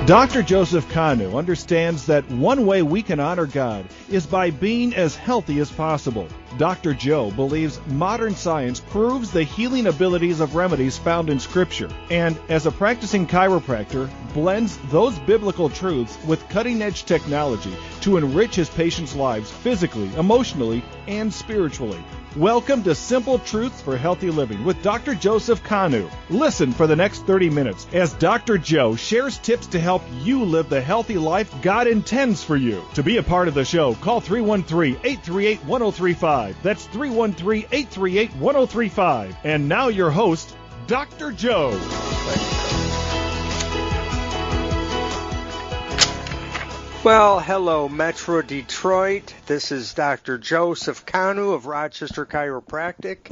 Dr. Joseph Kanu understands that one way we can honor God is by being as healthy as possible. Dr. Joe believes modern science proves the healing abilities of remedies found in Scripture, and as a practicing chiropractor, blends those biblical truths with cutting-edge technology to enrich his patients' lives physically, emotionally, and spiritually. Welcome to Simple Truths for Healthy Living with Dr. Joseph Kanu. Listen for the next 30 minutes as Dr. Joe shares tips to help you live the healthy life God intends for you. To be a part of the show, call 313-838-1035. That's 313-838-1035. And now your host, Dr. Joe. Well, hello, Metro Detroit. This is Dr. Joseph Kanu of Rochester Chiropractic.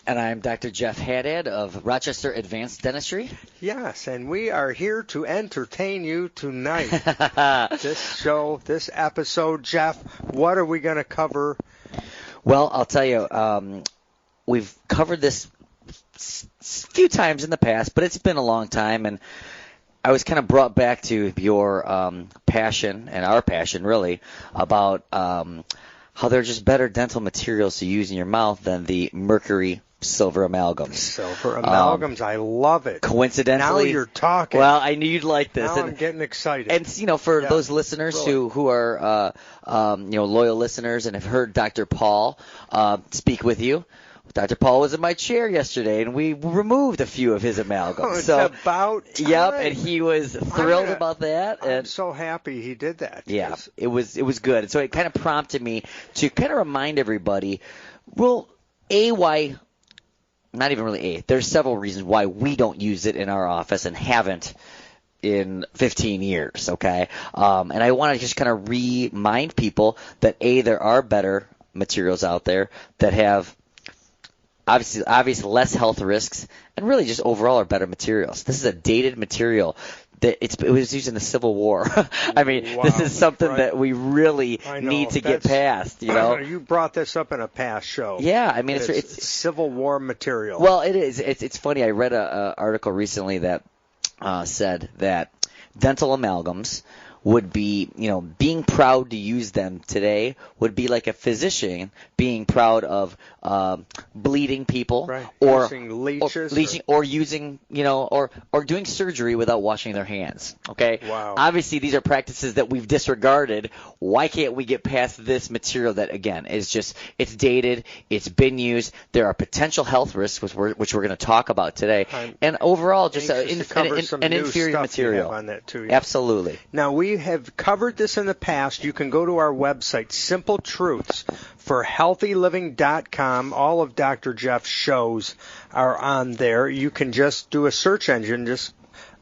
And I'm Dr. Jeff Haddad of Rochester Advanced Dentistry. Yes, and we are here to entertain you tonight. This episode, Jeff, what are we going to cover? Well, I'll tell you, we've covered this a few times in the past, but it's been a long time, and I was kind of brought back to your passion, and our passion really, about how they're just better dental materials to use in your mouth than the Mercury silver amalgams. Silver amalgams, I love it. Coincidentally, now you're talking. Well, I knew you'd like this. Now I'm getting excited. And for those listeners who are loyal listeners and have heard Dr. Paul speak with you, Dr. Paul was in my chair yesterday, and we removed a few of his amalgams. It's about time. Yep, and he was thrilled about that. I'm so happy he did that. Yeah, it was good. And so it kind of prompted me to kind of remind everybody, well, why, not even really there's several reasons why we don't use it in our office and haven't in 15 years, okay? And I want to just kind of remind people that, there are better materials out there that have obviously less health risks, and really just overall are better materials. This is a dated material that it was used in the Civil War. I mean, wow, this is something that we really need to get past. You brought this up in a past show. Yeah, I mean, it's Civil War material. Well, it is. It's funny. I read an article recently that said that dental amalgams would be, being proud to use them today would be like a physician being proud of bleeding people, right. or using leeches, or using, or doing surgery without washing their hands. Okay. Wow. Obviously, these are practices that we've disregarded. Why can't we get past this material that, again, is just, it's dated, it's been used, there are potential health risks, which we're going to talk about today, and overall just an inferior material on that too. Yeah. Absolutely. Now, we have covered this in the past. You can go to our website, Simple Truths for HealthyLiving.com. All of Dr. Jeff's shows are on there. You can just do a search engine, just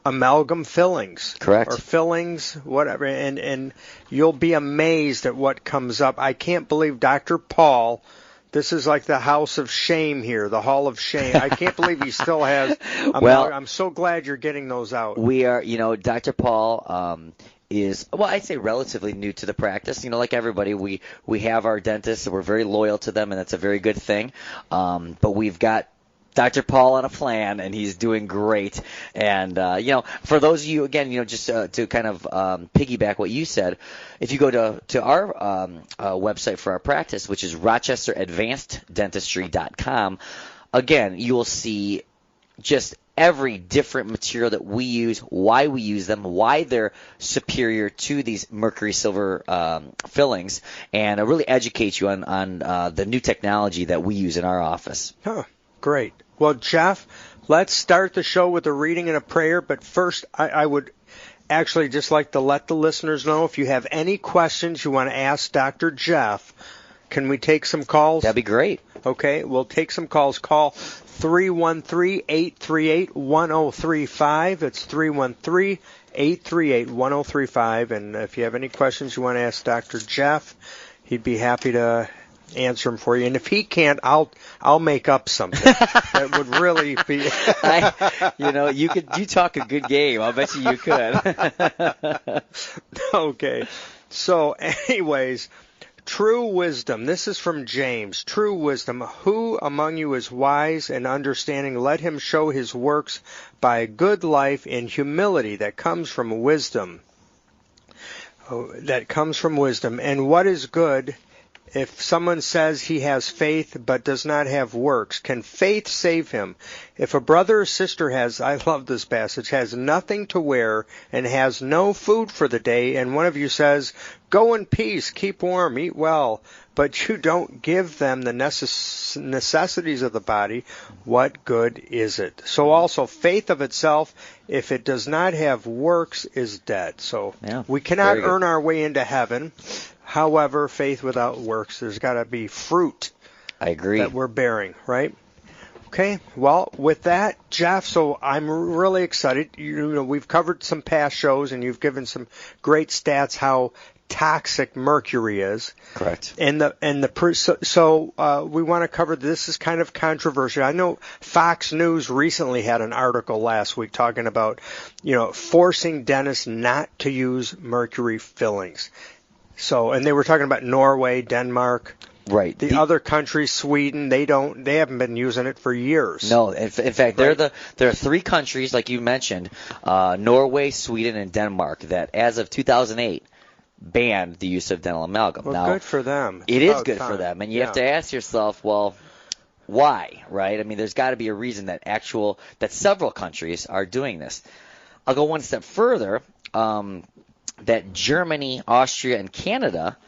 Amalgam Fillings. Correct. Or fillings, whatever, and you'll be amazed at what comes up. I can't believe Dr. Paul, this is like the house of shame here, the hall of shame. I can't believe he still has Well, I'm so glad you're getting those out. We are, Dr. Paul is, I'd say relatively new to the practice. Like everybody, we have our dentists, and we're very loyal to them, and that's a very good thing. But we've got Dr. Paul on a plan, and he's doing great. And, for those of you, again, just to kind of piggyback what you said, if you go to our website for our practice, which is RochesterAdvancedDentistry.com, again, you will see just every different material that we use, why we use them, why they're superior to these mercury silver fillings, and really educate you on the new technology that we use in our office. Huh, great. Well, Jeff, let's start the show with a reading and a prayer, but first I would actually just like to let the listeners know, if you have any questions you want to ask Dr. Jeff, can we take some calls? That'd be great. Okay, we'll take some calls. Call 313-838-1035. It's 313-838-1035. And if you have any questions you want to ask Dr. Jeff, he'd be happy to answer them for you. And if he can't, I'll make up something. That would really be. You talk a good game. I'll bet you could. Okay. So, anyways. True wisdom. This is from James. True wisdom. Who among you is wise and understanding? Let him show his works by a good life in humility that comes from wisdom. That comes from wisdom. And what is good? If someone says he has faith but does not have works, can faith save him? If a brother or sister has, I love this passage, has nothing to wear and has no food for the day, and one of you says, go in peace, keep warm, eat well, but you don't give them the necessities of the body, what good is it? So also, faith of itself, if it does not have works, is dead. So we cannot earn our way into heaven. However, faith without works, there's got to be fruit. I agree. That we're bearing, right? Okay, well, with that, Jeff, so I'm really excited. You know, we've covered some past shows, and you've given some great stats how toxic mercury is. Correct. So we want to cover this is kind of controversial. I know Fox News recently had an article last week talking about, forcing dentists not to use mercury fillings. So, and they were talking about Norway, Denmark. Right. The other countries, Sweden, they haven't been using it for years. No, in fact, there are 3 countries, like you mentioned, Norway, Sweden, and Denmark, that as of 2008 banned the use of dental amalgam. Well, now, good for them. It is good for them, and you have to ask yourself, well, why, right? I mean, there's got to be a reason that several countries are doing this. I'll go one step further. That Germany, Austria, and Canada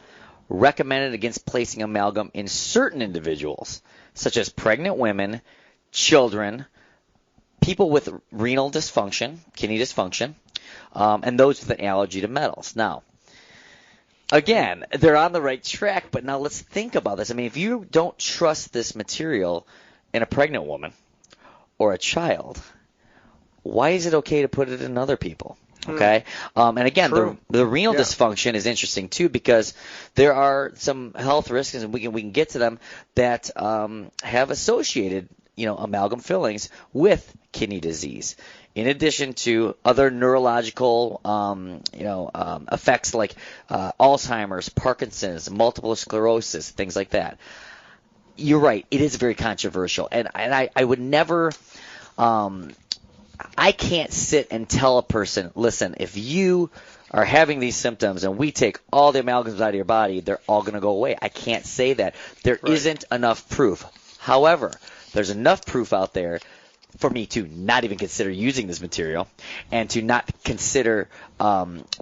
recommended against placing amalgam in certain individuals, such as pregnant women, children, people with renal dysfunction, kidney dysfunction, and those with an allergy to metals. Now, again, they're on the right track, but now let's think about this. I mean, if you don't trust this material in a pregnant woman or a child, why is it okay to put it in other people? Okay, and again, the renal dysfunction is interesting too, because there are some health risks, and we can get to them, that have associated amalgam fillings with kidney disease, in addition to other neurological effects like Alzheimer's, Parkinson's, multiple sclerosis, things like that. You're right; it is very controversial, and I would never. I can't sit and tell a person, listen, if you are having these symptoms and we take all the amalgams out of your body, they're all going to go away. I can't say that. There isn't enough proof. However, there's enough proof out there for me to not even consider using this material and to not consider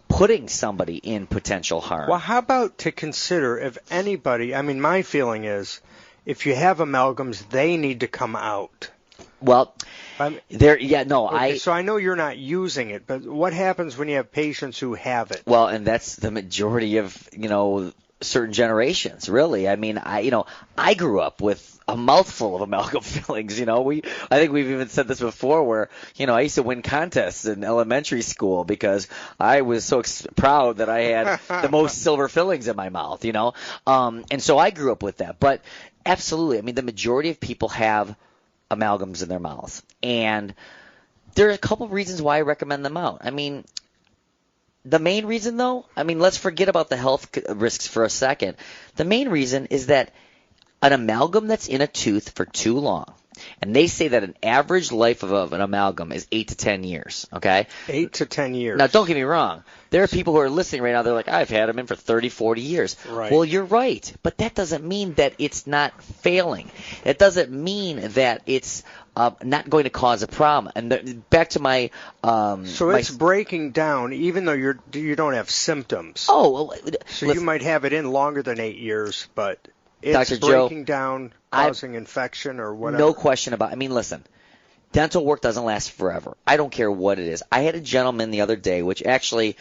putting somebody in potential harm. Well, how about to consider if anybody, I mean, my feeling is if you have amalgams, they need to come out. Well, So I know you're not using it, but what happens when you have patients who have it? Well, and that's the majority of certain generations, really. I mean, I grew up with a mouthful of amalgam fillings. I think we've even said this before, where I used to win contests in elementary school because I was so proud that I had the most silver fillings in my mouth. And so I grew up with that. But absolutely, I mean, the majority of people have amalgams in their mouths, and there are a couple of reasons why I recommend them out. I mean, the main reason, though, let's forget about the health risks for a second. The main reason is that an amalgam that's in a tooth for too long, and they say that an average life of an amalgam is 8 to 10 years, okay? 8 to 10 years. Now, don't get me wrong. There are people who are listening right now, they're like, I've had them in for 30, 40 years. Right. Well, you're right, but that doesn't mean that it's not failing. It doesn't mean that it's not going to cause a problem. And back to my it's breaking down, even though you don't have symptoms. Oh, well, so you might have it in longer than 8 years, but it's Dr. breaking Joe, down, causing infection or whatever. No question about it. Listen, dental work doesn't last forever. I don't care what it is. I had a gentleman the other day, which actually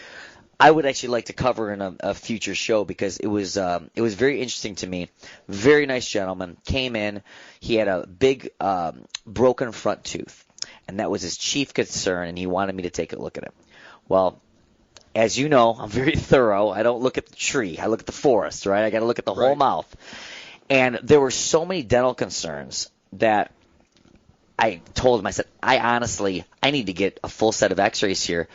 I would actually like to cover in a future show, because it was very interesting to me. Very nice gentleman. Came in. He had a big broken front tooth, and that was his chief concern, and he wanted me to take a look at it. Well, as you know, I'm very thorough. I don't look at the tree. I look at the forest, right? I got to look at the whole mouth. And there were so many dental concerns that I told him, I said, I need to get a full set of x-rays here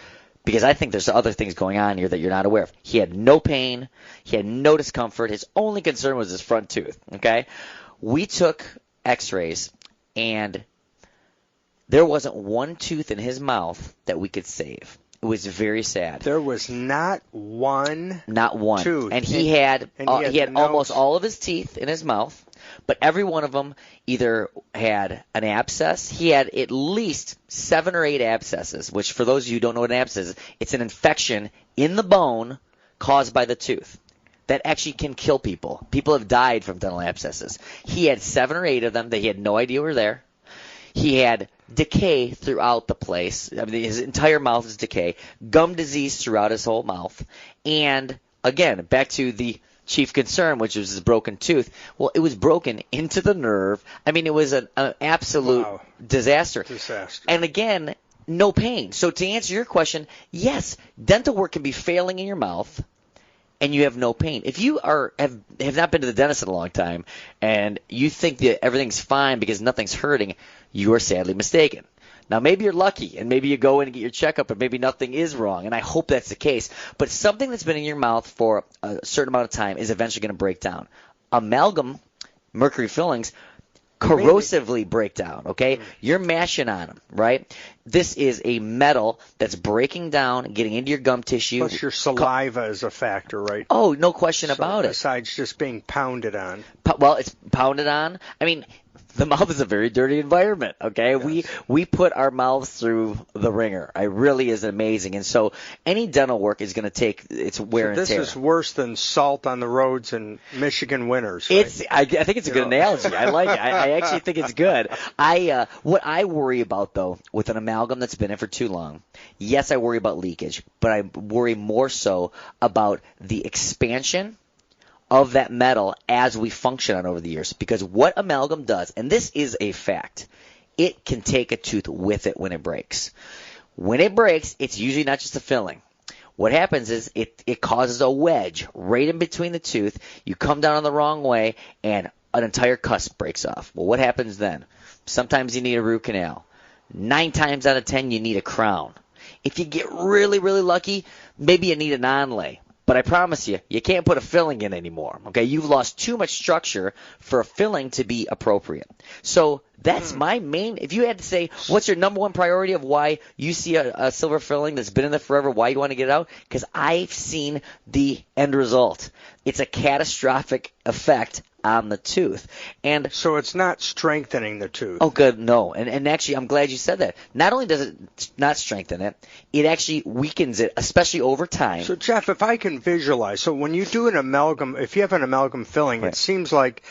because I think there's other things going on here that you're not aware of. He had no pain. He had no discomfort. His only concern was his front tooth, okay? We took x-rays, and there wasn't one tooth in his mouth that we could save. It was very sad. There was not one tooth. And he had almost all of his teeth in his mouth, but every one of them either had an abscess. He had at least 7 or 8 abscesses, which for those of you who don't know what an abscess is, it's an infection in the bone caused by the tooth that actually can kill people. People have died from dental abscesses. He had 7 or 8 of them that he had no idea were there. He had decay throughout the place. I mean, his entire mouth is decay. Gum disease throughout his whole mouth. And, again, back to the chief concern, which was his broken tooth. Well, it was broken into the nerve. I mean, it was an absolute disaster. And, again, no pain. So to answer your question, yes, dental work can be failing in your mouth, and you have no pain. If you have not been to the dentist in a long time and you think that everything's fine because nothing's hurting, you are sadly mistaken. Now, maybe you're lucky, and maybe you go in and get your checkup, and maybe nothing is wrong, and I hope that's the case. But something that's been in your mouth for a certain amount of time is eventually going to break down. Amalgam, mercury fillings, corrosively break down, okay? You're mashing on them, right? This is a metal that's breaking down, getting into your gum tissue. Plus your saliva is a factor, right? Oh, no question about it. Besides just being pounded on. Well, it's pounded on. I mean, the mouth is a very dirty environment, okay? Yes. We put our mouths through the ringer. It really is amazing. And so any dental work is going to take its wear and tear. This is worse than salt on the roads in Michigan winters. Right? I think it's a good analogy. I like it. I actually think it's good. What I worry about, though, with an amalgam that's been in for too long, yes, I worry about leakage, but I worry more so about the expansion of that metal as we function on over the years. Because what amalgam does, and this is a fact, it can take a tooth with it when it breaks. When it breaks, it's usually not just a filling. What happens is it causes a wedge right in between the tooth. You come down on the wrong way, and an entire cusp breaks off. Well, what happens then? Sometimes you need a root canal. 9 times out of 10, you need a crown. If you get really, really lucky, maybe you need an onlay. But I promise you, you can't put a filling in anymore. Okay, you've lost too much structure for a filling to be appropriate. So that's my main. If you had to say, what's your number one priority of why you see a silver filling that's been in there forever, why you want to get it out? Because I've seen the end result. It's a catastrophic effect on the tooth. And so it's not strengthening the tooth. Oh, good. No. And actually, I'm glad you said that. Not only does it not strengthen it, it actually weakens it, especially over time. So, Jeff, if I can visualize, so when you do an amalgam, if you have an amalgam filling, right, it seems like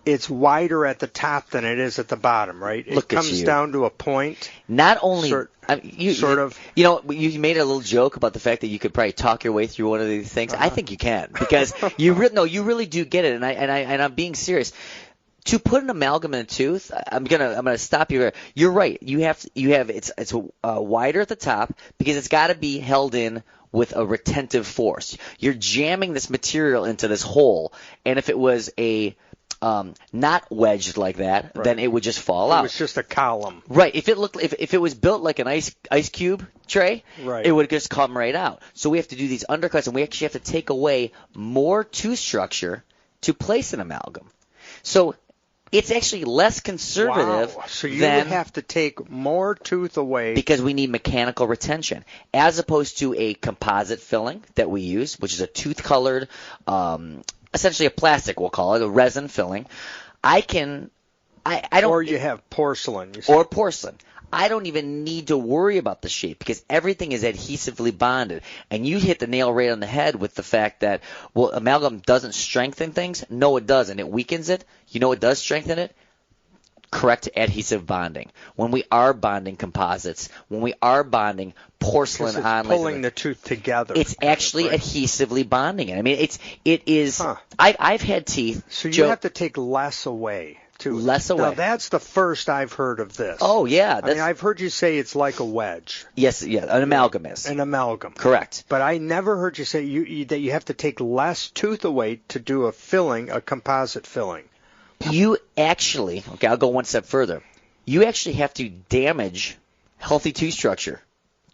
it's wider at the top than it is at the bottom, right? It comes down to a point. Not only you made a little joke about the fact that you could probably talk your way through one of these things. I think you can, because you really do get it, and I'm being serious. To put an amalgam in a tooth, I'm gonna stop you there. You're right. You have it's wider at the top because it's got to be held in with a retentive force. You're jamming this material into this hole, and if it was not wedged like that, right, then it would just fall out. It was just a column. Right. If it was built like an ice cube tray, right, it would just come right out. So we have to do these undercuts, and we actually have to take away more tooth structure to place an amalgam. So it's actually less conservative. Wow. So you would have to take more tooth away. Because we need mechanical retention, as opposed to a composite filling that we use, which is a tooth-colored, essentially a plastic, we'll call it, a resin filling. I don't. Or you have porcelain. Or porcelain. I don't even need to worry about the shape because everything is adhesively bonded. And you hit the nail right on the head with the fact that, well, amalgam doesn't strengthen things. No, it doesn't. It weakens it. You know what does strengthen it? Correct adhesive bonding. When we are bonding composites, when we are bonding porcelain onlays, pulling the tooth together. It's actually adhesively bonding it. I mean, it is. I've had teeth. So you have to take less away. Less away. Now, that's the first I've heard of this. Oh, yeah. I mean, I've heard you say it's like a wedge. Yes, an amalgam is. An amalgam. Correct. But I never heard you say that you have to take less tooth away to do a filling, a composite filling. You actually, I'll go one step further. You actually have to damage healthy tooth structure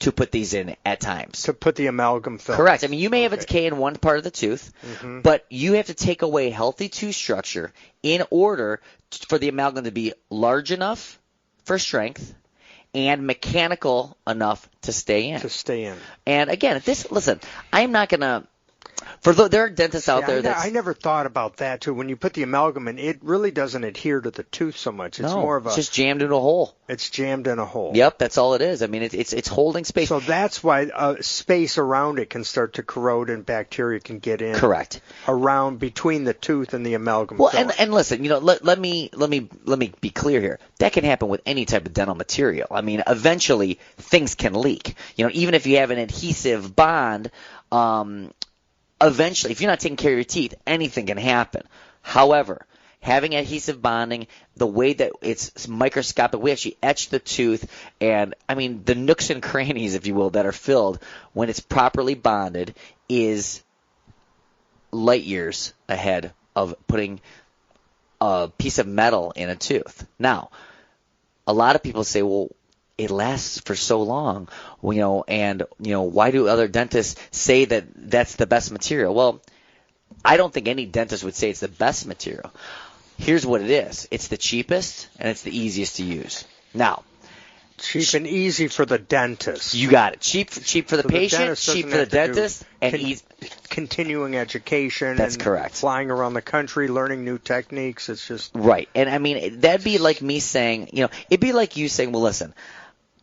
to put these in at times. To put the amalgam fillings. Correct. I mean, you may have a decay in one part of the tooth, Mm-hmm. but you have to take away healthy tooth structure in order for the amalgam to be large enough for strength and mechanical enough to stay in. And again, listen, I'm not going to, there are dentists out there that I never thought about that too. When you put the amalgam in, it really doesn't adhere to the tooth so much. It's more of it's just jammed in a hole. It's jammed in a hole. Yep, that's all it is. I mean, it's holding space. So that's why space around it can start to corrode and bacteria can get in. Correct. Around between the tooth and the amalgam. Well, and listen, let me be clear here. That can happen with any type of dental material. I mean, eventually things can leak. Even if you have an adhesive bond. Eventually, if you're not taking care of your teeth, anything can happen. However, having adhesive bonding, the way that it's microscopic, we actually etch the tooth, and I mean the nooks and crannies, if you will, that are filled when it's properly bonded is light years ahead of putting a piece of metal in a tooth. Now, a lot of people say, well, it lasts for so long, and why do other dentists say that that's the best material? Well, I don't think any dentist would say it's the best material. Here's what it is. It's the cheapest and it's the easiest to use. Now, cheap and easy for the dentist. You got it. Cheap for the patient, cheap for the dentist, and easy. Continuing education. That's and correct. Flying around the country, learning new techniques. It's just right. And I mean, that'd be like me saying, it'd be like you saying, well, listen.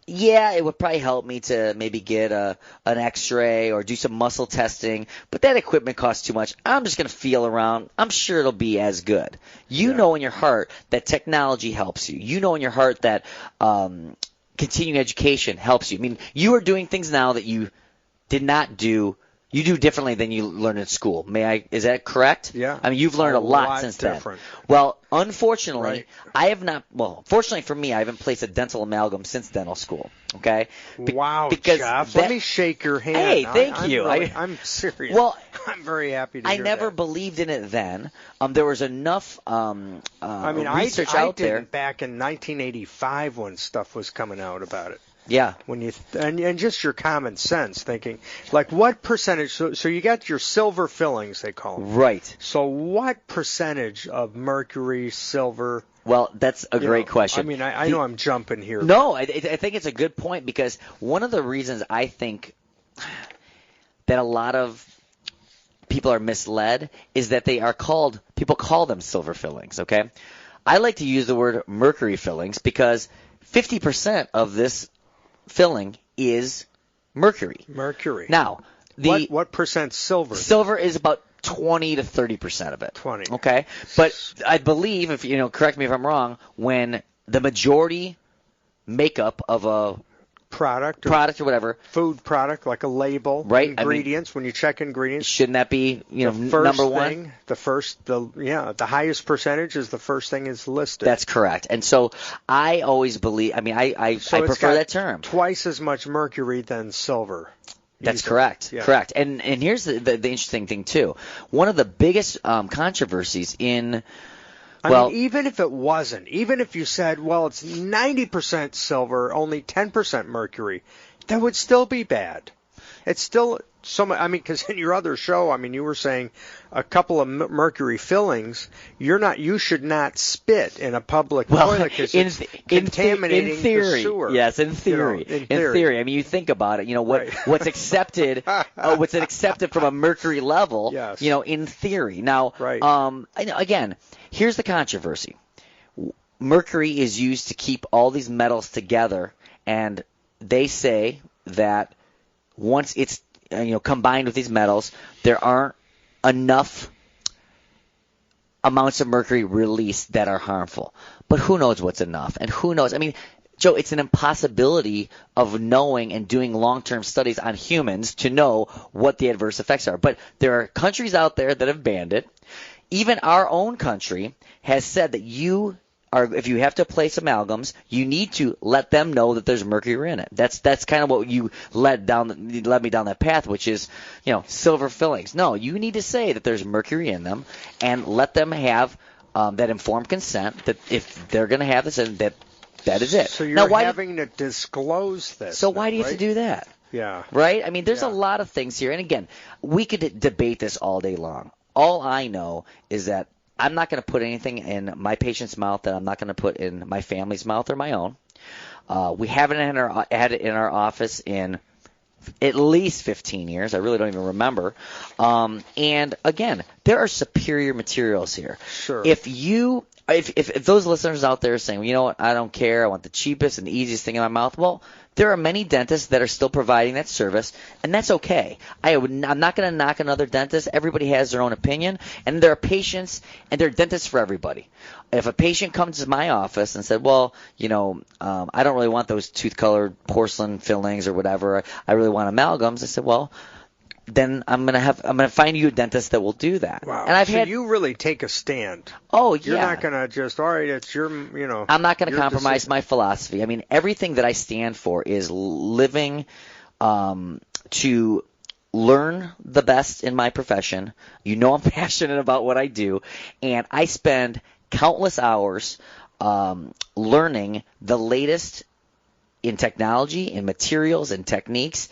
Yeah, it would probably help me to maybe get an x-ray or do some muscle testing, but that equipment costs too much. I'm just going to feel around. I'm sure it'll be as good. You know in your heart that technology helps you. You know in your heart that continuing education helps you. I mean, you are doing things now that you did not do. You do differently than you learned in school. Is that correct? Yeah. I mean, you've learned a lot since different. then. Well, unfortunately, I have not. Well, fortunately for me, I haven't placed a dental amalgam since dental school. Okay. Wow, because Jeff. Let me shake your hand. Hey, thank you. I'm serious. Well, I'm very happy to hear I never believed in it then. There was enough research out there. Back in 1985 when stuff was coming out about it. Yeah. When you and just your common sense thinking, like what percentage? So you got your silver fillings, they call them. Right. So what percentage of mercury, silver? Well, that's a great question. I mean, I know I'm jumping here. No, I think it's a good point because one of the reasons I think that a lot of people are misled is that people call them silver fillings, okay? I like to use the word mercury fillings because 50% of this filling is mercury. Now, what percent silver? Silver is about 20 to 30% of it. 20. Okay, but I believe, if correct me if I'm wrong, when the majority makeup of a product or whatever, food product like a label, right? Ingredients. When you check ingredients, shouldn't that be number one? The highest percentage is the first thing is listed. That's correct. And so I always believe. I mean, I prefer that term. Twice as much mercury than silver. That's correct. Yeah. Correct. And here's the interesting thing too. One of the biggest controversies in I mean, even if it wasn't, even if you said, well, it's 90% silver, only 10% mercury, that would still be bad. It's still because in your other show, you were saying a couple of mercury fillings, you should not spit in a public toilet because it's contaminating in theory, the sewer. Yes, in theory. In theory. I mean, you think about it, what's accepted, what's accepted from a mercury level, yes. In theory. Now, right. Again, here's the controversy. Mercury is used to keep all these metals together, and they say that once it's combined with these metals, there aren't enough amounts of mercury released that are harmful. But who knows what's enough? And who knows? I mean, Joe, it's an impossibility of knowing and doing long-term studies on humans to know what the adverse effects are. But there are countries out there that have banned it. Even our own country has said that if you have to place amalgams, you need to let them know that there's mercury in it. That's kind of what you led me down that path, which is, silver fillings. No, you need to say that there's mercury in them and let them have that informed consent that if they're going to have this, and that That is it. So you're now, having to disclose this. So why do you have to do that? Yeah. Right? I mean, there's a lot of things here. And again, we could debate this all day long. All I know is that I'm not going to put anything in my patient's mouth that I'm not going to put in my family's mouth or my own. We haven't had it in our office in at least 15 years. I really don't even remember. And again, there are superior materials here. Sure. If those listeners out there are saying, well, you know what, I don't care, I want the cheapest and the easiest thing in my mouth, well, there are many dentists that are still providing that service, and that's okay. I'm not going to knock another dentist. Everybody has their own opinion, and there are patients, and there are dentists for everybody. If a patient comes to my office and said, well, I don't really want those tooth-colored porcelain fillings or whatever, I really want amalgams, I said, well, then I'm gonna find you a dentist that will do that. Wow. And so you really take a stand. Oh, yeah. You're not gonna just, all right, it's your, I'm not gonna compromise my philosophy. I mean, everything that I stand for is living to learn the best in my profession. I'm passionate about what I do, and I spend countless hours learning the latest in technology, in materials, and techniques.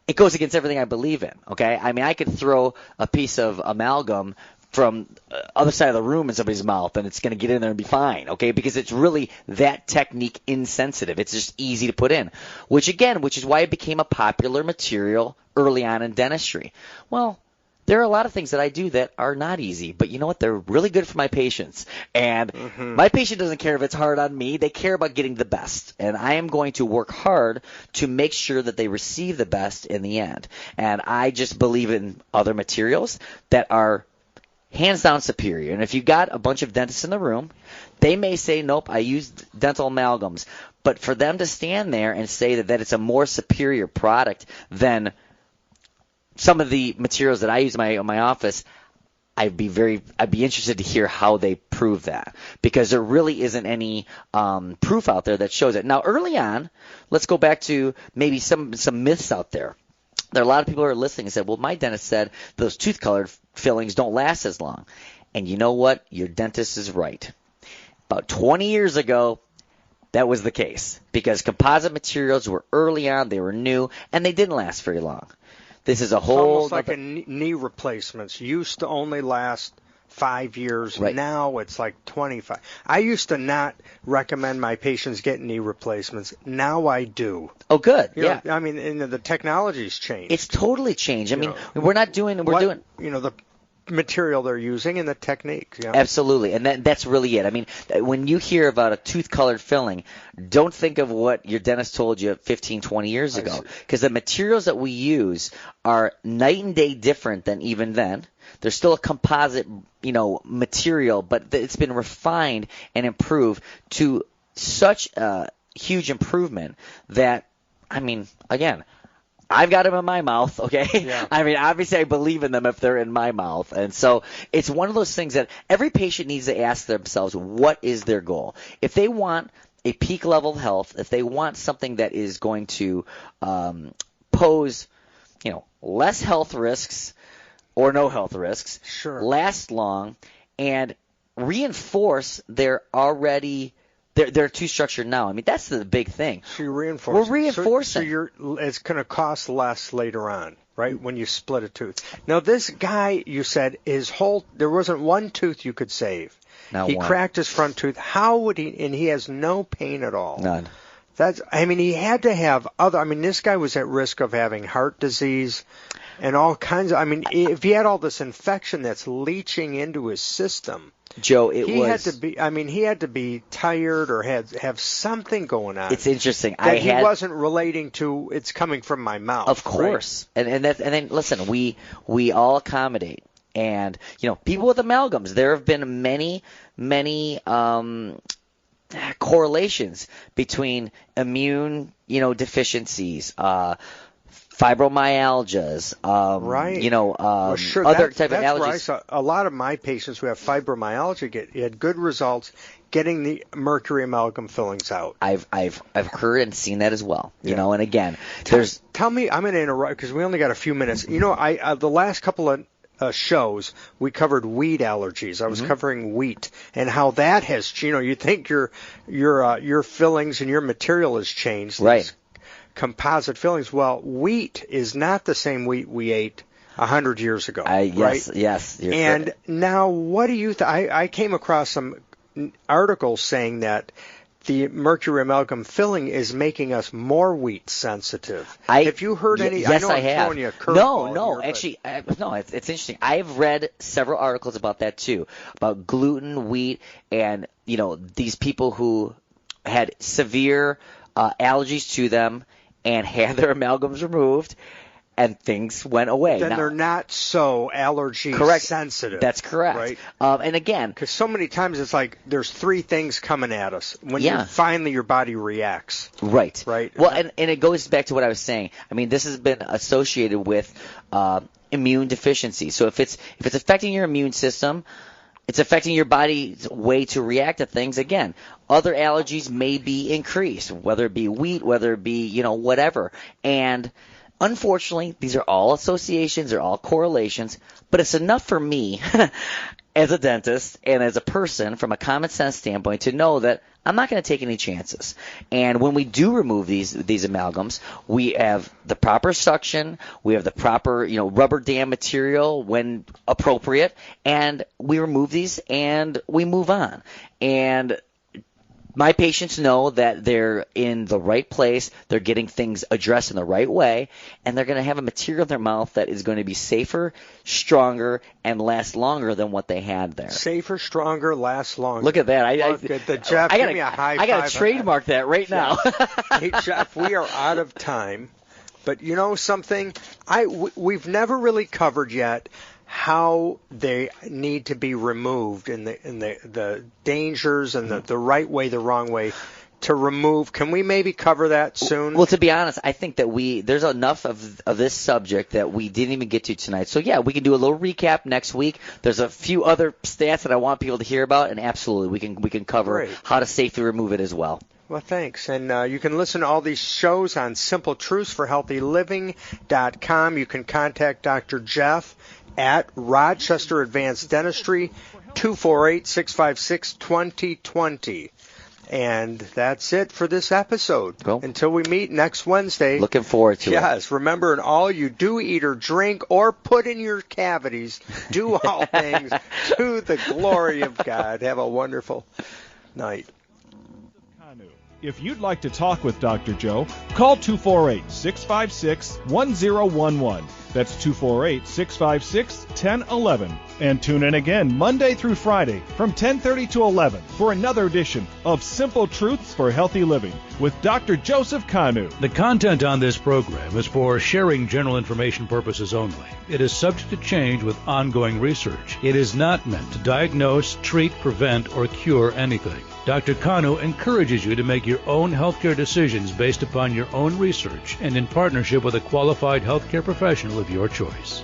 It goes against everything I believe in, okay? I mean, I could throw a piece of amalgam from the other side of the room in somebody's mouth, and it's going to get in there and be fine, okay? Because it's really that technique insensitive. It's just easy to put in, which is why it became a popular material early on in dentistry. Well, there are a lot of things that I do that are not easy, but you know what? They're really good for my patients. And my patient doesn't care if it's hard on me. They care about getting the best. And I am going to work hard to make sure that they receive the best in the end. And I just believe in other materials that are hands down superior. And if you got a bunch of dentists in the room, they may say, nope, I use dental amalgams. But for them to stand there and say that it's a more superior product than some of the materials that I use in my office, I'd be interested to hear how they prove that, because there really isn't any proof out there that shows it. Now, early on, let's go back to maybe some myths out there. There are a lot of people who are listening and said, well, my dentist said those tooth-colored fillings don't last as long. And you know what? Your dentist is right. About 20 years ago, that was the case, because composite materials were early on, they were new, and they didn't last very long. This is a whole... It's almost like knee replacements. Used to only last 5 years. Right. Now it's like 25. I used to not recommend my patients get knee replacements. Now I do. Oh, good. Yeah. I mean, the technology's changed. It's totally changed. I mean, we're doing... the material they're using and the technique. Yeah. Absolutely. And that's really it. I mean, when you hear about a tooth-colored filling, don't think of what your dentist told you 15, 20 years ago, because the materials that we use are night and day different than even then. There's still a composite, material, but it's been refined and improved to such a huge improvement that, I mean, again, I've got them in my mouth, okay? Yeah. I mean, obviously I believe in them if they're in my mouth. And so it's one of those things that every patient needs to ask themselves, what is their goal? If they want a peak level of health, if they want something that is going to pose, less health risks or no health risks, sure, last long, and reinforce their too structured now. I mean, that's the big thing. So you're reinforcing. We're reinforcing. So it's going to cost less later on, right, when you split a tooth. Now, this guy, you said, there wasn't one tooth you could save. Not he one. Cracked his front tooth. How would he, and he has no pain at all. None. He had to have this guy was at risk of having heart disease and all kinds of, if he had all this infection that's leaching into his system. Joe, he had to be tired or have something going on. It's interesting. He wasn't relating to it's coming from my mouth. Of course. Right? And then listen, we all accommodate. And people with amalgams, there have been many correlations between immune, deficiencies, fibromyalgias, right. Sure, other type of allergies. Where I saw a lot of my patients who have fibromyalgia had good results getting the Mercury Amalgam fillings out. I've heard and seen that as well. Yeah. And again, tell me, I'm going to interrupt because we only got a few minutes. The last couple of shows, we covered wheat allergies. I was covering wheat and how that has, you think your fillings and your material has changed. Right. Composite fillings. Well, wheat is not the same wheat we ate 100 years ago. Yes, right? yes. And correct. now, what do you I came across some articles saying that the Mercury Amalgam filling is making us more wheat sensitive. Have you heard any? Yes, I know I I'm have. throwing you a curveball No, here, actually, no. It's interesting. I've read several articles about that too, about gluten, wheat, and these people who had severe allergies to them and had their amalgams removed, and things went away. Then now, they're not so allergy sensitive. That's correct. Right? And again, because so many times it's like there's three things coming at us when finally your body reacts. Right. Right. Well, and it goes back to what I was saying. I mean, this has been associated with immune deficiency. So if it's affecting your immune system, it's affecting your body's way to react to things. Again, other allergies may be increased, whether it be wheat, whether it be whatever, and unfortunately, these are all associations, they're all correlations, but it's enough for me as a dentist and as a person from a common sense standpoint to know that I'm not going to take any chances. And when we do remove these amalgams, we have the proper suction, we have the proper, rubber dam material when appropriate, and we remove these and we move on. And my patients know that they're in the right place, they're getting things addressed in the right way, and they're going to have a material in their mouth that is going to be safer, stronger, and last longer than what they had there. Safer, stronger, last longer. Look at that. Jeff, give me a high five. I got to trademark that right now. Hey, Jeff, we are out of time, but you know something? We've never really covered yet how they need to be removed and the dangers and the right way, the wrong way to remove. Can we maybe cover that soon? Well, to be honest, I think that there's enough of this subject that we didn't even get to tonight. So, yeah, we can do a little recap next week. There's a few other stats that I want people to hear about, and absolutely we can cover how to safely remove it as well. Well, thanks. And you can listen to all these shows on simpletruthsforhealthyliving.com. You can contact Dr. Jeff at Rochester Advanced Dentistry, 248-656-2020. And that's it for this episode. Cool. Until we meet next Wednesday. Looking forward to it. Yes, remember, in all you do eat or drink or put in your cavities, do all things to the glory of God. Have a wonderful night. If you'd like to talk with Dr. Joe, call 248-656-1011. That's 248-656-1011. And tune in again Monday through Friday from 10:30 to 11 for another edition of Simple Truths for Healthy Living with Dr. Joseph Kanu. The content on this program is for sharing general information purposes only. It is subject to change with ongoing research. It is not meant to diagnose, treat, prevent, or cure anything. Dr. Kanu encourages you to make your own healthcare decisions based upon your own research and in partnership with a qualified healthcare professional of your choice.